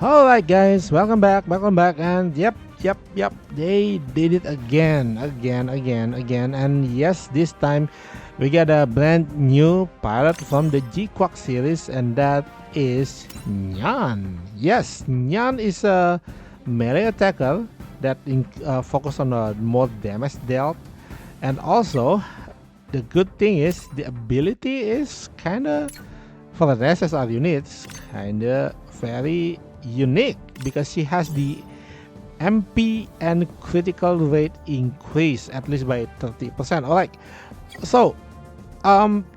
Alright guys, welcome back, and yep, they did it again, and yes, this time we get a brand new pilot from the G-Quack series, and that is NYAAN. Yes, NYAAN is a melee attacker that focus on more damage dealt, and also the good thing is the ability is kinda for the SSR units kinda very unique because she has the MP and critical rate increase at least by 30%. Alright, so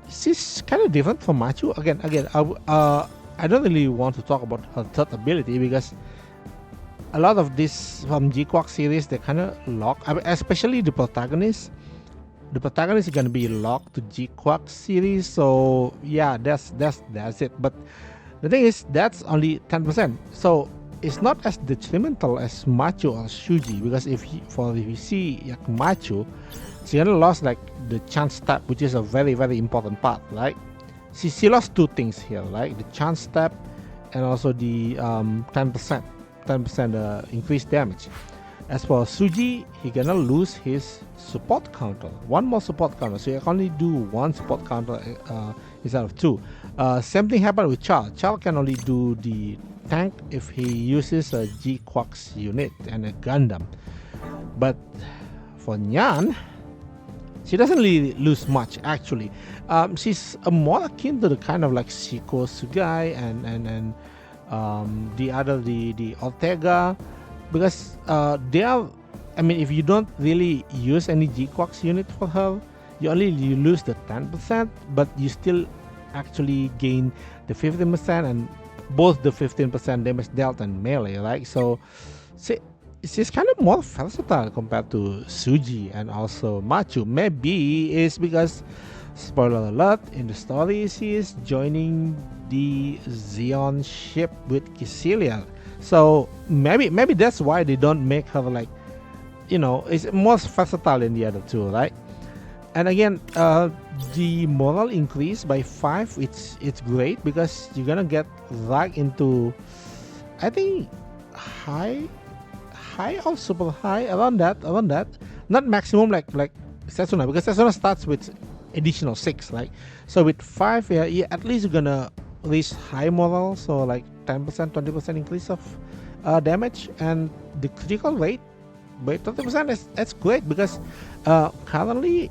she's kind of different from Machu. I don't really want to talk about her third ability because a lot of this from G-Quack series they kind of lock. I mean, especially the protagonist. The protagonist is gonna be locked to G-Quack series, so yeah, that's it. But the thing is, that's only 10%. So it's not as detrimental as Macho or Shuji because if you see like Macho, she only lost like the chance tap, which is a very important part, right? She lost two things here, right? The chance tap and also the 10% increased damage. As for Suji, he gonna lose his support counter. One more support counter, so you can only do one support counter instead of two. Same thing happened with Char. Char can only do the tank if he uses a G-Quack's unit and a Gundam. But for Nyan, she doesn't really lose much actually. She's more akin to the kind of like Shiko Sugai and the Ortega. Because they are, I mean, if you don't really use any G-Quack's unit for her, you lose the 10%, but you still actually gain the 15% and both the 15% damage dealt and melee, right? So she's kind of more versatile compared to Suji and also Machu. Maybe it's because, spoiler alert, in the story she is joining the Xeon ship with Kycilia. So maybe that's why they don't make her like, it's more versatile than the other two, right? And again, the moral increase by 5, it's great because you're gonna get right into, I think, high or super high, around that, not maximum like Setsuna, because Setsuna starts with additional 6, right? So with 5, yeah, at least you're gonna reach high moral, so like 10%, 20% increase of damage, and the critical rate by 30%. That's great because currently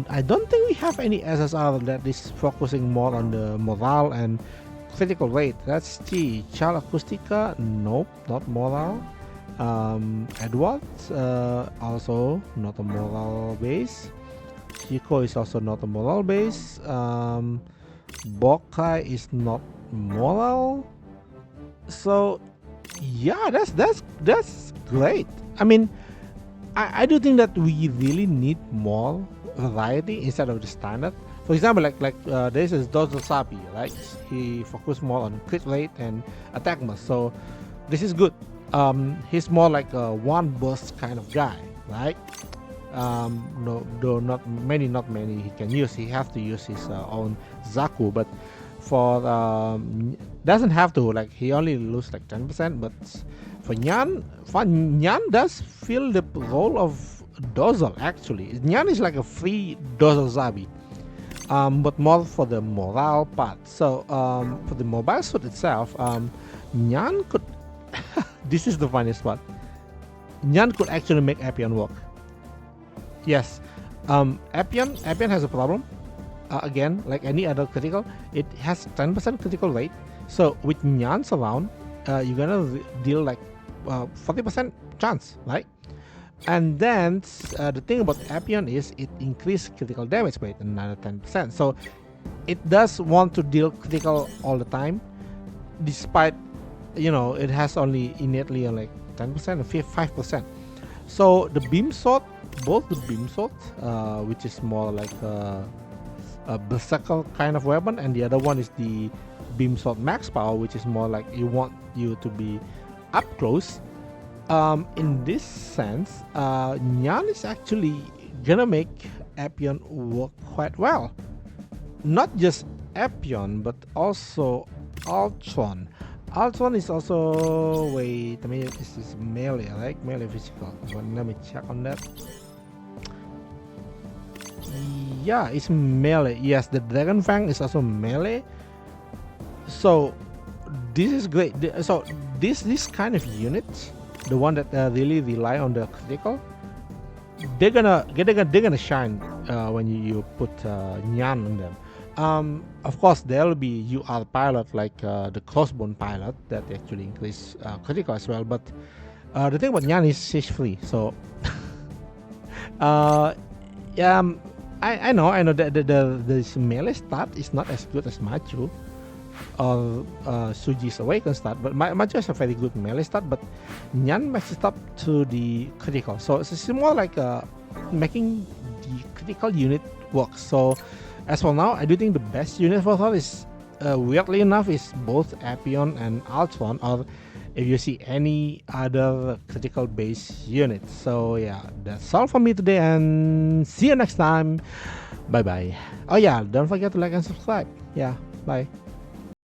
I don't think we have any SSR that is focusing more on the morale and critical rate. Let's see, Chal Acoustica, nope, not morale. Edward, also not a morale base. Chico is also not a morale base. Bokai is not moral. So yeah, that's great. I mean, I do think that we really need more variety instead of the standard. For example, this is Dozo Sapi, right? He focused more on crit rate and attack mass, so this is good. He's more like a one burst kind of guy, right? Not many he can use. He have to use his own Zaku, but for doesn't have to, like he only lose like 10%. But for Nyan does fill the role of Dozel actually. Nyan is like a free Dozel Zabi, but more for the morale part. So for the mobile suit itself, Nyan could this is the funniest part. Nyan could actually make Appian work. Yes, Appian has a problem. Again, like any other critical, it has 10% critical rate. So with Nyan's around, you're gonna deal like 40% chance, right? And then the thing about Appian is it increases critical damage by another 10%. So it does want to deal critical all the time, despite it has only innately like 10% or 5%. So the beam sword, both the beam sword, which is more like a berserker kind of weapon, and the other one is the beam sword max power, which is more like you want you to be up close. In this sense, Nyan is actually gonna make Appian work quite well. Not just Appian, but also Ultron. Alt one is also, wait a minute, this is melee, right? Melee physical. Let me check on that. Yeah, it's melee. Yes, the Dragon Fang is also melee. So this is great. So this kind of unit, the one that really rely on the critical, they're gonna shine when you put NYAAN on them. Of course, there will be UR pilot like the crossbone pilot that actually increase critical as well. But the thing about NYAAN is she's free, so yeah. I know that the melee stat is not as good as Machu or Suji's Awaken stat, but Machu has a very good melee stat, but NYAAN matches up to the critical. So it's more like making the critical unit work. So as for now, I do think the best unit for her is, weirdly enough, is both Apion and Altron, or if you see any other critical base unit. So yeah, that's all for me today, and see you next time. Bye bye. Oh yeah, don't forget to like and subscribe. Yeah, bye.